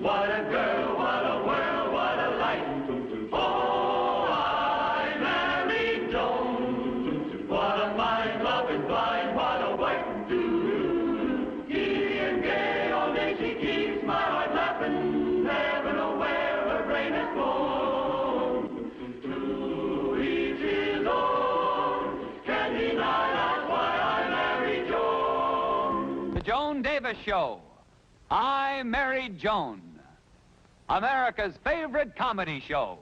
What a girl, what a world, what a life. Oh, I married Joan. What a mind, loving, blind, what a wife. Giddy and gay, all day she keeps my heart laughing. Never know where her brain has gone. To each his own. Can't deny that's why I married Joan. The Joan Davis Show. I Married Joan. America's favorite comedy show.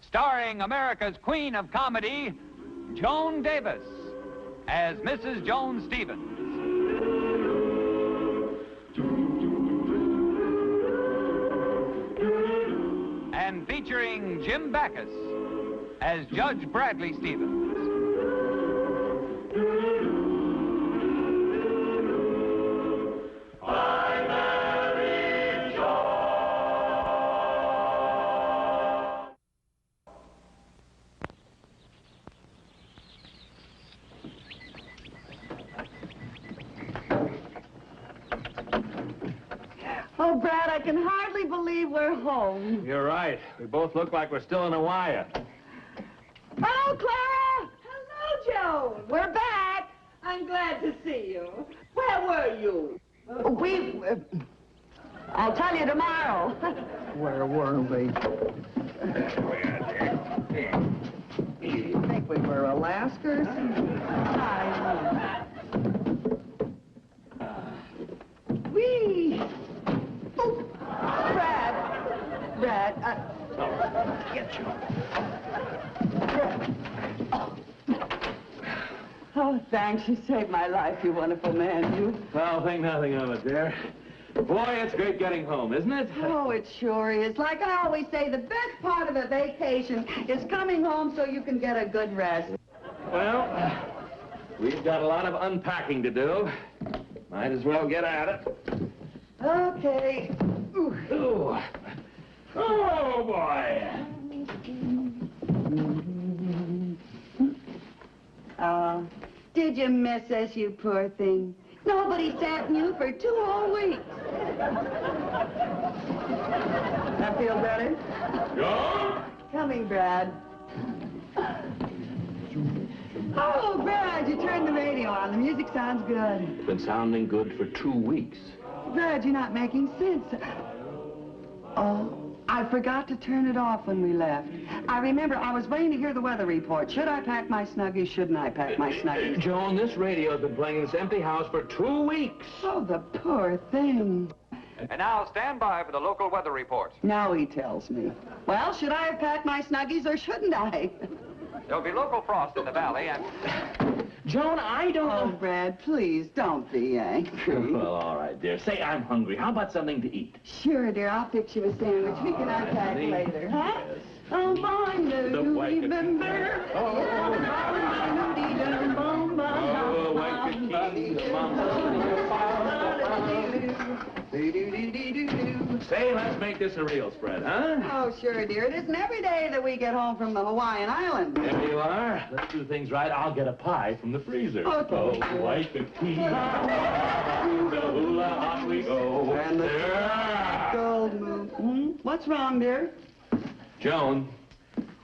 Starring America's queen of comedy, Joan Davis, as Mrs. Joan Stevens. And featuring Jim Backus as Judge Bradley Stevens. I married Joan. Oh, Brad, I can hardly believe we're home. You're right. We both look like we're still in Hawaii. Oh, Clara! Hello, Joan. We're back. I'm glad to see you. Where were you? I'll tell you tomorrow. Where were we? You think we were Alaska or something? Wee! Oh, Brad, Get you. oh, thanks. You saved my life, you wonderful man, you. Well, think nothing of it, dear. Boy, it's great getting home, isn't it? Oh, it sure is. Like I always say, the best part of a vacation is coming home so you can get a good rest. Well, we've got a lot of unpacking to do. Might as well get at it. Okay. Ooh. Ooh. Oh, boy. Did you miss us, you poor thing? Nobody sat in you for 2 whole weeks. That feel better? Joan? Coming, Brad. Oh, Brad, you turned the radio on. The music sounds good. It's been sounding good for 2 weeks. Brad, you're not making sense. Oh, I forgot to turn it off when we left. I remember I was waiting to hear the weather report. Should I pack my snuggies? Shouldn't I pack my snuggies? Joan, this radio's been playing in this empty house for 2 weeks. Oh, the poor thing. And now stand by for the local weather report. Now he tells me. Well, should I have packed my snuggies or shouldn't I? There'll be local frost in the valley and... Joan, I don't... Oh, Brad, please, don't be angry. Well, all right, dear. Say I'm hungry. How about something to eat? Sure, dear, I'll fix you a sandwich. We can unpack later, huh? Yes. Oh, boy, do you remember? Oh, say, let's make this a real spread, huh? Oh, sure, dear. It isn't every day that we get home from the Hawaiian Islands. There you are. Let's do things right. I'll get a pie from the freezer. Okay. Oh, like the key. The hula hop we go. And the gold move. What's wrong, dear? Joan,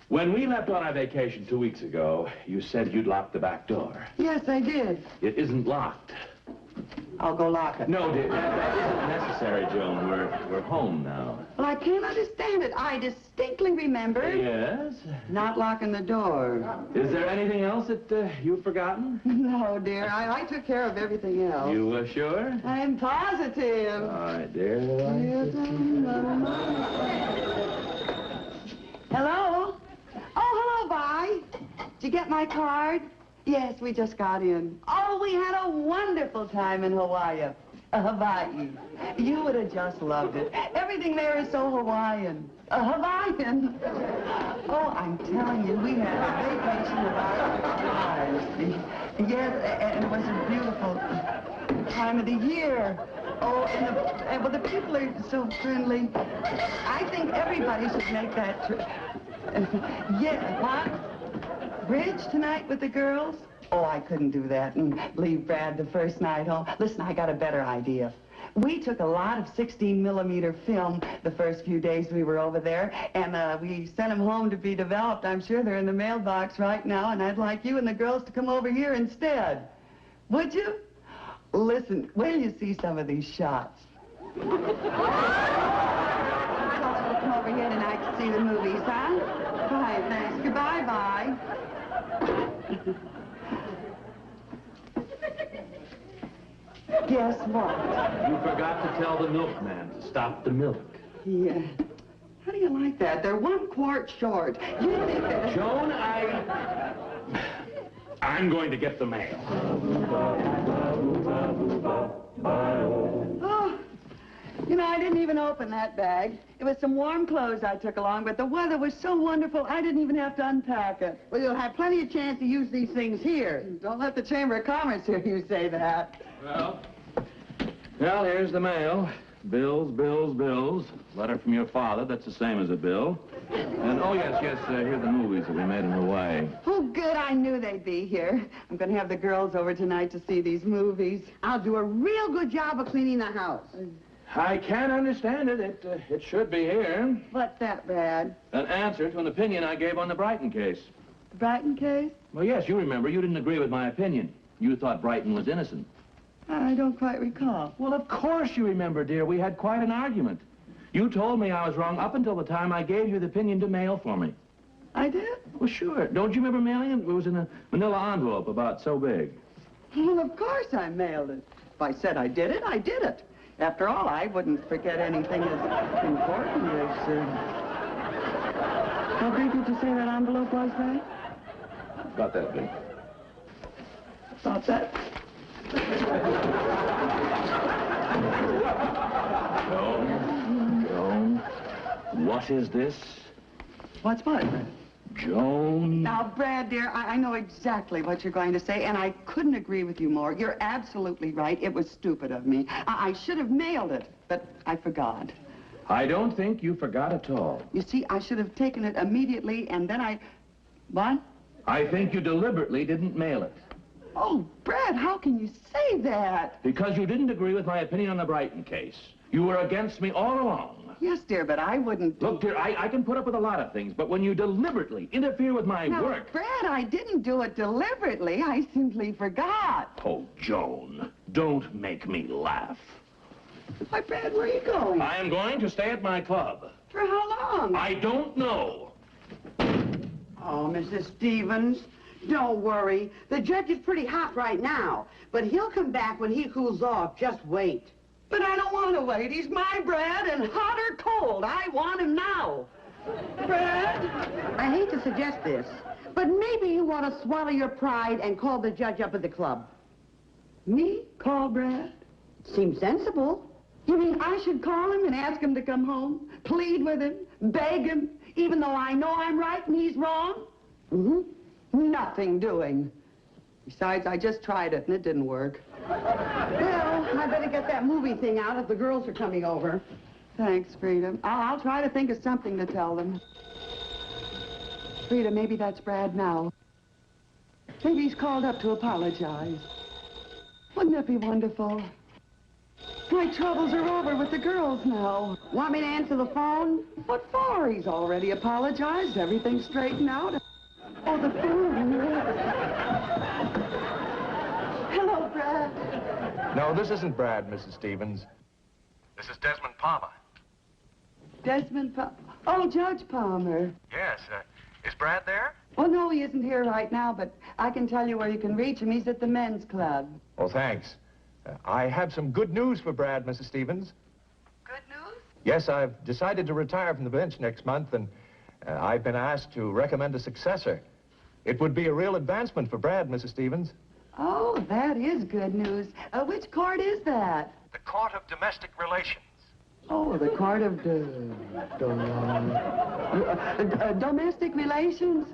when we left on our vacation 2 weeks ago, you said you'd lock the back door. Yes, I did. It isn't locked. I'll go lock it. No, dear, that isn't necessary, Joan. We're home now. Well, I can't understand it. I distinctly remember Yes? not locking the door. Is there anything else that you've forgotten? No, dear. I took care of everything else. You sure? I'm positive. All right, dear. Hello? Oh, hello, Vi. Did you get my card? Yes, we just got in. Oh, we had a wonderful time in Hawaii. Hawaii. You would have just loved it. Everything there is so Hawaiian. Hawaiian. Oh, I'm telling you, we had a vacation of our lives. Yes, and it was a beautiful time of the year. Oh, and the people are so friendly. I think everybody should make that trip. Yeah, what? Bridge tonight with the girls? Oh, I couldn't do that and leave Brad the first night home. Listen, I got a better idea. We took a lot of 16mm film the first few days we were over there, and we sent them home to be developed. I'm sure they're in the mailbox right now, and I'd like you and the girls to come over here instead. Would you? Listen, wait till you see some of these shots. Come over here tonight to see the movies, huh? Bye, thanks. Goodbye, bye. Guess what? You forgot to tell the milkman to stop the milk. Yeah. How do you like that? They're 1 quart short. You think that... Joan, I'm going to get the mail. Oh, you know, I didn't even open that bag. It was some warm clothes I took along, but the weather was so wonderful, I didn't even have to unpack it. Well, you'll have plenty of chance to use these things here. Don't let the Chamber of Commerce hear you say that. Well, here's the mail. Bills, bills, bills. Letter from your father, that's the same as a bill. And, oh, yes, here are the movies that we made in Hawaii. Oh, good, I knew they'd be here. I'm going to have the girls over tonight to see these movies. I'll do a real good job of cleaning the house. I can't understand it. It should be here. What's that, Brad? An answer to an opinion I gave on the Brighton case. The Brighton case? Well, yes, you remember. You didn't agree with my opinion. You thought Brighton was innocent. I don't quite recall. Well, of course you remember, dear. We had quite an argument. You told me I was wrong up until the time I gave you the opinion to mail for me. I did? Well, sure. Don't you remember mailing it? It was in a manila envelope about so big. Well, of course I mailed it. If I said I did it, I did it. After all, I wouldn't forget anything as important as... How big did you say that envelope was, Ray? About that big. About that? Joan, what is this? What's what, Brad? Joan. Now, Brad, dear, I know exactly what you're going to say, and I couldn't agree with you more. You're absolutely right. It was stupid of me. I should have mailed it, but I forgot. I don't think you forgot at all. You see, I should have taken it immediately, and then I... What? I think you deliberately didn't mail it. Oh, Brad, how can you say that? Because you didn't agree with my opinion on the Brighton case. You were against me all along. Yes, dear, but I wouldn't... Look, dear, I can put up with a lot of things, but when you deliberately interfere with my work... Brad, I didn't do it deliberately. I simply forgot. Oh, Joan, don't make me laugh. Why, Brad, where are you going? I am going to stay at my club. For how long? I don't know. Oh, Mrs. Stevens, don't worry. The judge is pretty hot right now, but he'll come back when he cools off. Just wait. But I don't want to wait. He's my Brad, and hot or cold, I want him now. Brad? I hate to suggest this, but maybe you want to swallow your pride and call the judge up at the club. Me? Call Brad? Seems sensible. You mean I should call him and ask him to come home? Plead with him? Beg him? Even though I know I'm right and he's wrong? Mm-hmm. Nothing doing. Besides, I just tried it and it didn't work. Well, I better get that movie thing out if the girls are coming over. Thanks, Frida. I'll try to think of something to tell them. Frida, maybe that's Brad now. Maybe he's called up to apologize. Wouldn't that be wonderful? My troubles are over with the girls now. Want me to answer the phone? What for? He's already apologized. Everything's straightened out. Oh, the phone. Hello, Brad. No, this isn't Brad, Mrs. Stevens. This is Desmond Palmer. Desmond Palmer. Oh, Judge Palmer. Yes, is Brad there? Well, no, he isn't here right now, but I can tell you where you can reach him. He's at the men's club. Oh, thanks. I have some good news for Brad, Mrs. Stevens. Good news? Yes, I've decided to retire from the bench next month, and I've been asked to recommend a successor. It would be a real advancement for Brad, Mrs. Stevens. Oh, that is good news. Which court is that? The Court of Domestic Relations. Oh, the court of domestic relations?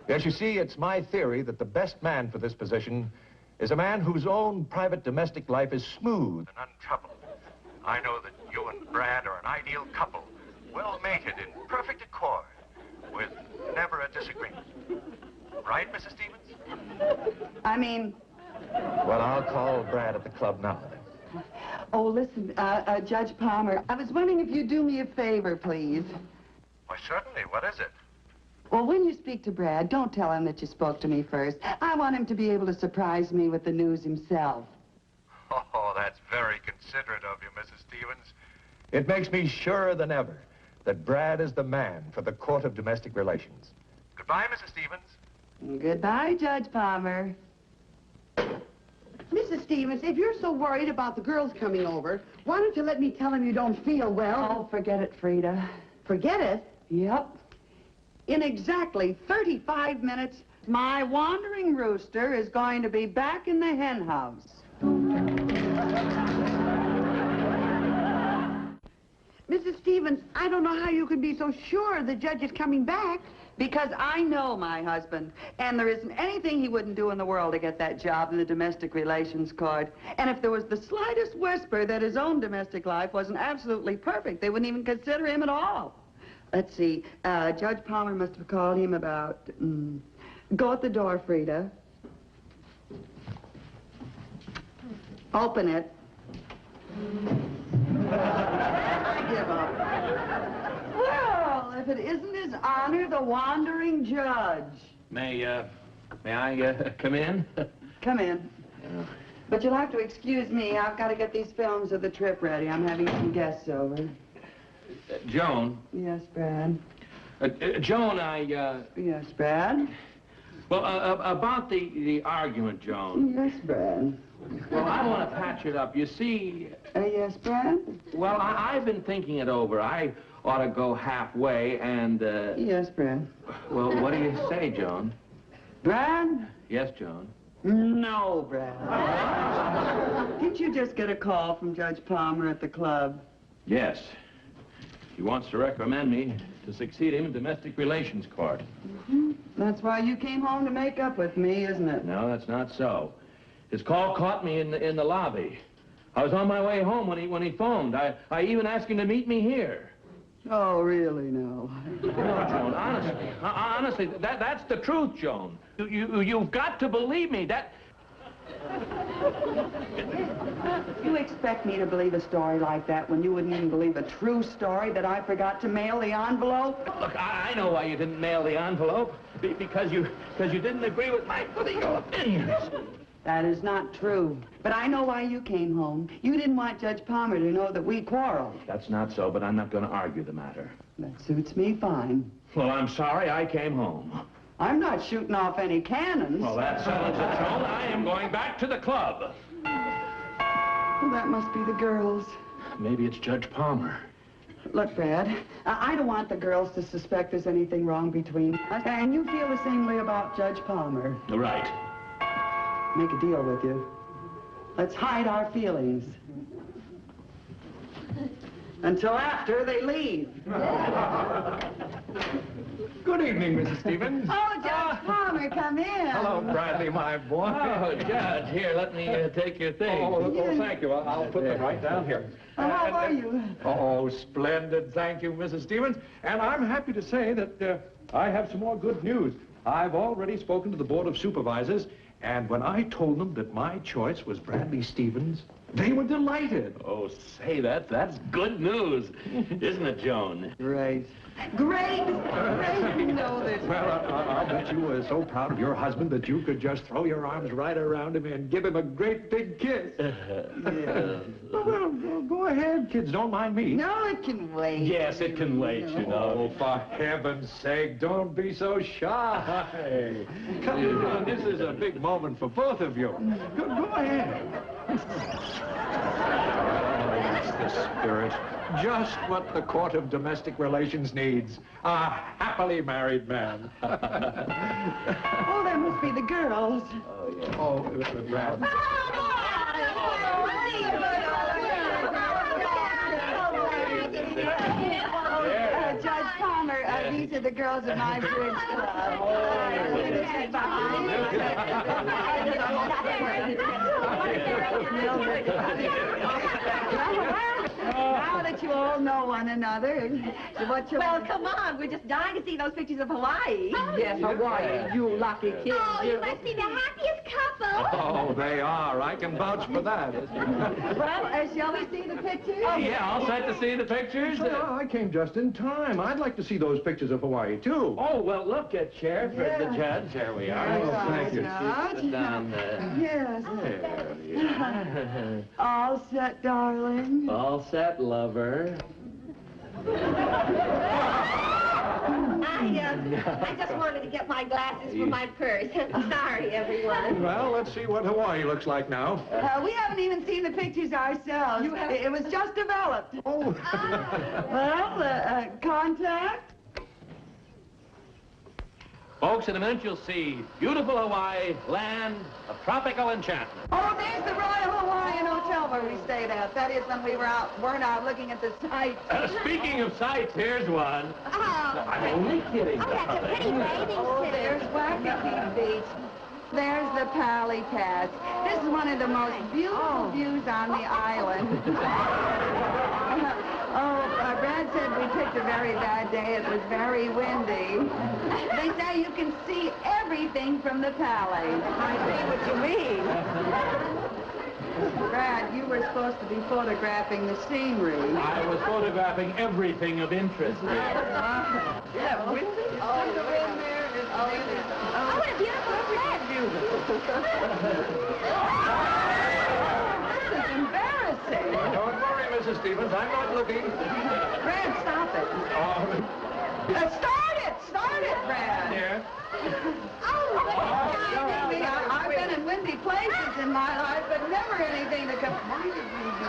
Yes, you see, it's my theory that the best man for this position is a man whose own private domestic life is smooth and untroubled. I know that you and Brad are an ideal couple, well mated in perfect accord, with never a disagreement. Right, Mrs. Stevens? I mean... Well, I'll call Brad at the club now, then. Oh, listen, Judge Palmer, I was wondering if you'd do me a favor, please. Why, certainly. What is it? Well, when you speak to Brad, don't tell him that you spoke to me first. I want him to be able to surprise me with the news himself. Oh, that's very considerate of you, Mrs. Stevens. It makes me surer than ever that Brad is the man for the Court of Domestic Relations. Goodbye, Mrs. Stevens. Goodbye, Judge Palmer. Mrs. Stevens, if you're so worried about the girls coming over, why don't you let me tell them you don't feel well? Oh, forget it, Frida. Forget it. Yep. In exactly 35 minutes, My wandering rooster is going to be back in the hen house. Mrs. Stevens, I don't know how you can be so sure the judge is coming back. Because I know my husband, and there isn't anything he wouldn't do in the world to get that job in the Domestic Relations Court. And if there was the slightest whisper that his own domestic life wasn't absolutely perfect, they wouldn't even consider him at all. Let's see, Judge Palmer must have called him about... Go at the door, Frida. Open it. I give up. Well, if it isn't His Honor, the wandering judge. May I come in? Come in. But you'll have to excuse me. I've got to get these films of the trip ready. I'm having some guests over. Joan. Yes, Brad. Joan, Yes, Brad. Well, about the argument, Joan. Yes, Brad. Well, I want to patch it up. You see... Yes, Brad? Well, I've been thinking it over. I ought to go halfway and, Yes, Brad. Well, what do you say, Joan? Brad? Yes, Joan. No, Brad. Didn't you just get a call from Judge Palmer at the club? Yes. He wants to recommend me to succeed him in domestic relations court. That's why you came home to make up with me, isn't it? No, that's not so. His call caught me in the lobby. I was on my way home when he phoned. I even asked him to meet me here. Oh, really, no. No, Joan, honestly, that's the truth, Joan. You've got to believe me. You expect me to believe a story like that when you wouldn't even believe a true story that I forgot to mail the envelope? Look, I know why you didn't mail the envelope. Because you didn't agree with my political opinions. That is not true. But I know why you came home. You didn't want Judge Palmer to know that we quarreled. That's not so, but I'm not going to argue the matter. That suits me fine. Well, I'm sorry I came home. I'm not shooting off any cannons. Well, that settles it, Joan. I am going back to the club. Well, that must be the girls. Maybe it's Judge Palmer. Look, Brad, I don't want the girls to suspect there's anything wrong between us. And you feel the same way about Judge Palmer. Right. Make a deal with you. Let's hide our feelings. Until after they leave. Good evening, Mrs. Stevens. Oh, Judge Palmer, come in. Hello, Bradley, my boy. Oh, Judge, here, let me take your things. Oh, thank you. I'll put them right down here. How are you? Oh, splendid. Thank you, Mrs. Stevens. And I'm happy to say that I have some more good news. I've already spoken to the Board of Supervisors, and when I told them that my choice was Bradley Stevens, they were delighted. Oh, say, that's good news, isn't it, Joan? Great. Great! Great! You know this. Well, I'll bet you were so proud of your husband that you could just throw your arms right around him and give him a great big kiss. Yeah. Well, go ahead, kids. Don't mind me. No, it can wait. Yes, it can wait, you know. Oh, for heaven's sake, don't be so shy. Come on, this is a big moment for both of you. Go ahead. Oh, it's the spirit. Just what the Court of Domestic Relations needs. A happily married man. Oh, that must be the girls. Oh, yeah. Oh, Brad. Judge Palmer, these are the girls of my bridge club. Now that you all know one another, what you... Well, come on. We're just dying to see those pictures of Hawaii. Yes, Hawaii, you lucky kid. Oh, you must be the happiest couple. Oh, they are. I can vouch for that. Well, shall we see the pictures? Yeah, all set to see the pictures? Oh, I came just in time. I'd like to see those pictures of Hawaii, too. Oh, well, look at Sheriff, the judge. There we are. Oh, thank you. Sit down there. Yes. There we are. All set, darling. All set, lover. I just wanted to get my glasses for my purse. Sorry, everyone. Well, let's see what Hawaii looks like now. We haven't even seen the pictures ourselves. It was just developed. Oh. Well, contact? Folks, in a minute you'll see beautiful Hawaii, land of tropical enchantment. Oh, there's the Royal Hawaiian Hotel where we stayed at. That is when we weren't out looking at the sights. Speaking of sights, here's one. Oh, I'm only kidding. oh, that's a pretty bathing Oh, suit. there's Waikiki Beach. There's the Pali Pass. This is one of the most beautiful views on the island. Brad said we picked a very bad day. It was very windy. They say you can see everything from the Pali. I see what you mean. Brad, you were supposed to be photographing the scenery. I was photographing everything of interest here. Yeah, windy? Oh, the wind there. Oh, what a beautiful set. This is embarrassing. Don't worry, Mrs. Stevens. I'm not looking. Brad, stop it. Start it, Brad. Here. I've been in windy places in my life, but never anything that comes... Why did we do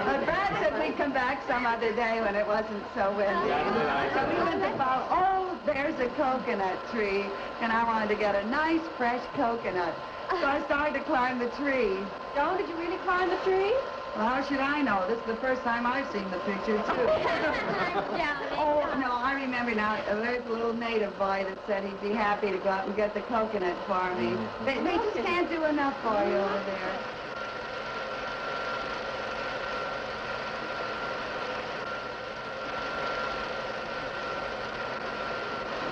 But Brad said we'd come back some other day when it wasn't so windy. So we went to follow... Oh, there's a coconut tree, and I wanted to get a nice, fresh coconut. So I started to climb the tree. Joan, did you really climb the tree? Well, how should I know? This is the first time I've seen the picture, too. Joan. Oh, no, I remember now. There's a little native boy that said he'd be happy to go out and get the coconut for me. They just can't do enough for you over there.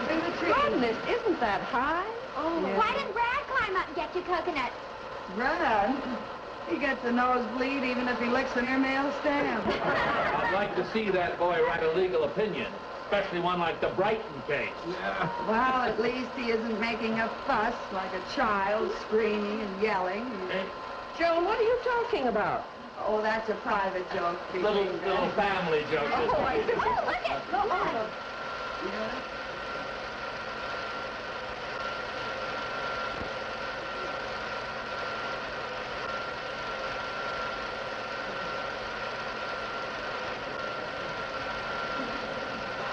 Through the tree. Goodness, isn't that high? Oh, Yeah. why didn't Brad climb up and get your coconut? Brad, he gets a nosebleed even if he licks an airmail stamp. I'd like to see that boy write a legal opinion, especially one like the Brighton case. Well, at least he isn't making a fuss like a child, screaming and yelling. Joan, what are you talking about? Oh, that's a private joke. Little family joke. Oh, look at...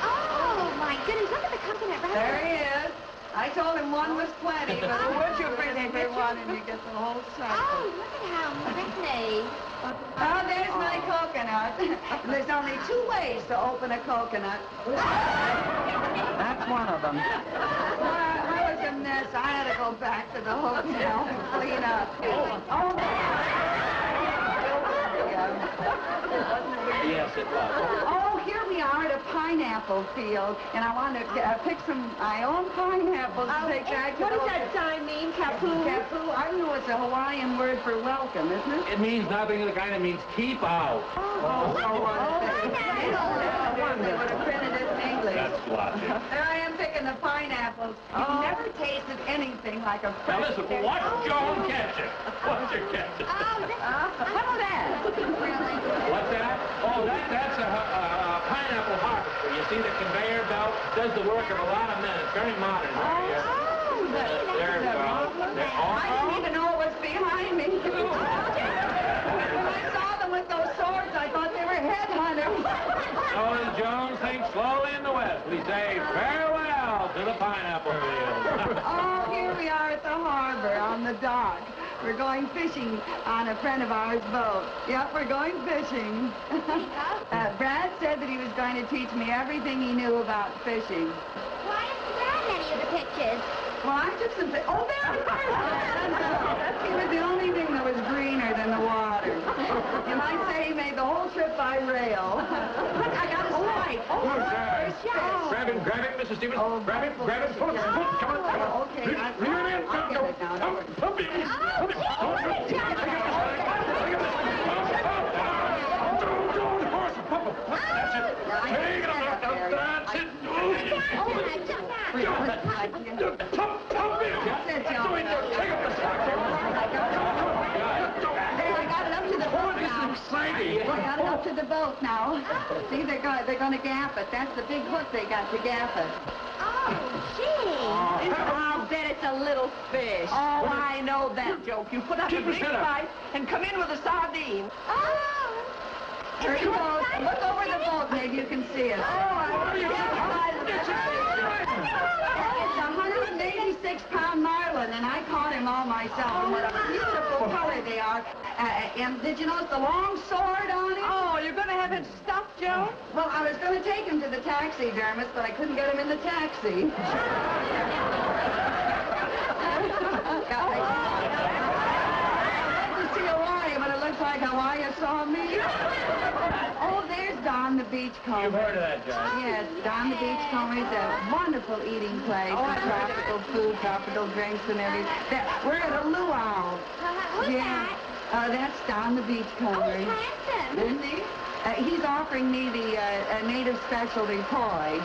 Oh, oh, my goodness, look at the coconut right There he is. I told him one was plenty, but would you bring They for one and you get the whole Oh, cycle? look at how pretty. Oh, there's my coconut. There's only 2 ways to open a coconut. That's one of them. I was a mess. I had to go back to the hotel and clean up. Oh, Yes, it was. oh, here we are at a pineapple field, and I want to pick my own pineapples to take back to What the does that sign mean, Kapu? Kapu? I know it's a Hawaiian word for welcome, isn't it? It means nothing of the kind. It means keep out. Oh, so what? They would have printed it in English. That's logic. There I am picking the pineapples. You've never tasted anything like a Now fresh... listen, watch Joan catch it. Watch her catch it. What's that? What's that? Oh, that's a pineapple harvester. You see, the conveyor belt does the work of a lot of men. It's very modern. I didn't even know it was behind me. When I saw them with those swords, I thought they were headhunters. So in Jones thinks slowly in the west, we say farewell to the pineapple field. Oh, here we are at the harbor on the dock. We're going fishing on a friend of ours' boat. Yep, we're going fishing. Brad said that he was going to teach me everything he knew about fishing. Why isn't Brad in any of the pictures? Well, I took some... Oh, there! He was the only thing that was greener than the water. You might say he made the whole trip by rail. Look, I got his light. Oh, Grab him, Mrs. Stevens. Oh, grab him. Pull him. Come on. Okay, Reel him in. I'll get it now. Pump him. That's it. Take it up. That's it. Pump him. That's it, Joe. Take up the slack. There, I got it up to the boat now. Exciting. I got it up to the boat now. See, they're going to gap it. That's the big hook they got to gap it. Oh, gee. I'll bet it's a little fish. Oh, I know that joke. You put up a big fight and come in with a sardine. Oh. There he goes. Look over the boat. Maybe you can see it. Oh, I It's a 186-pound marlin, and I caught him all myself. And what a beautiful color they are. And did you notice the long sword on him? Oh, you're going to have it stuffed, Joe? Well, I was going to take him to the taxidermist, but I couldn't get him in the taxi. I'd like to see Hawaii, but it looks like Hawaii saw me. Oh, there's Don the Beachcomber. You've heard of that, John? Yes, Don the Beachcomber is a wonderful eating place with tropical food, tropical drinks, and everything. We're at a luau. Who's that? That's Don the Beachcomber. Oh, handsome. Isn't he? He's offering me the native specialty poi.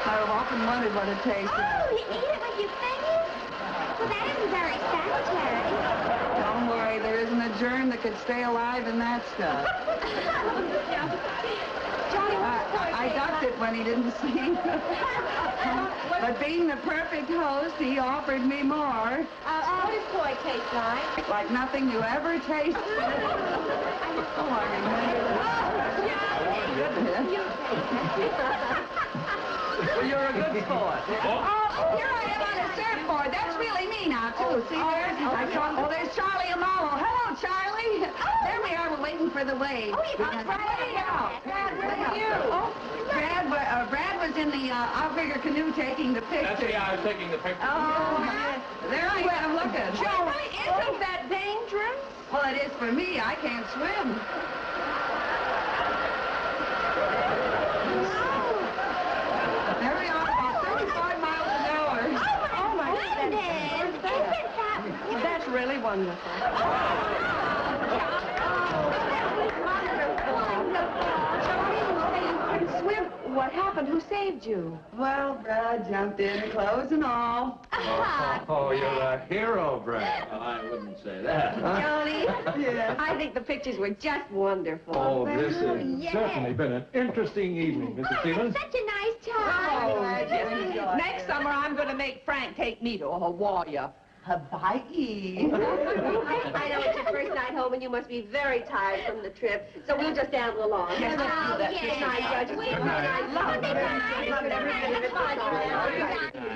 I've often wondered what it tastes like. Oh, you eat it when you finish? Well, that isn't very sanitary. Don't worry, there isn't a germ that could stay alive in that stuff. Johnny, I ducked it when he didn't see. But being the perfect host, he offered me more. what does poi taste like? Like nothing you ever tasted. Oh, I remember. Well, you're a good sport. Oh, here I am on a surfboard. That's really me now, too. See there? There's Charlie and Molo. Hello, Charlie. There we are. We're waiting for the wave. Oh, you got Brad out. Brad, where are you? Oh, Brad was in the outrigger canoe taking the picture. That's it, I was taking the picture. Oh, there I am looking. Joey, isn't that dangerous? Well, it is for me. I can't swim. There we are, about 35 miles an hour. Oh, my goodness. Isn't that... That's really wonderful. Swim. What happened? Who saved you? Well, Brad jumped in, clothes and all. Oh, you're a hero, Brad. Well, I wouldn't say that. Johnny, Yes. I think the pictures were just wonderful. Oh, this has yes. certainly been an interesting evening, Mrs. Stevens. Such a nice time. Next summer, I'm going to make Frank take me to Hawaii. Hawaii. I know it's your first night home and you must be very tired from the trip, so we'll just amble along. Yes, let's do that. Good night, Judge. Good night. Love Good night.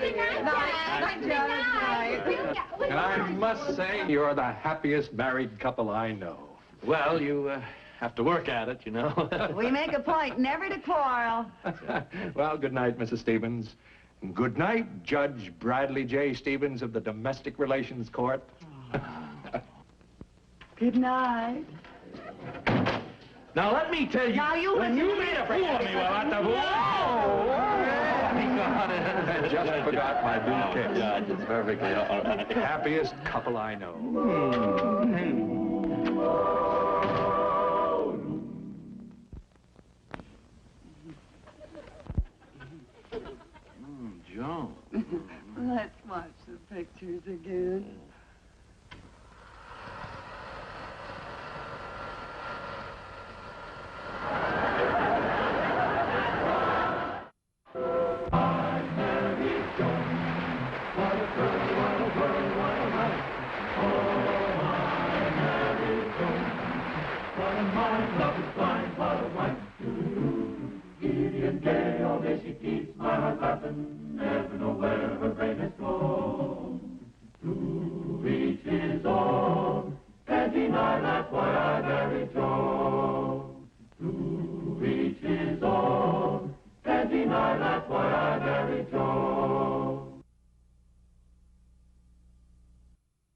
Good night. Good night. And I must say, you're the happiest married couple I know. Well, you have to work at it, you know. We make a point never to quarrel. Well, good night, Mrs. Stevens. And good night, Judge Bradley J. Stevens of the Domestic Relations Court. Good night. Now, let me tell you, Now, you when listen you to made a me. fool of me, well, at the fool. I just forgot my bouquet. Judge, it's perfectly all right. Happiest couple I know. Joan. Let's watch the pictures again. Giddy and gay, all day she keeps my heart laughing.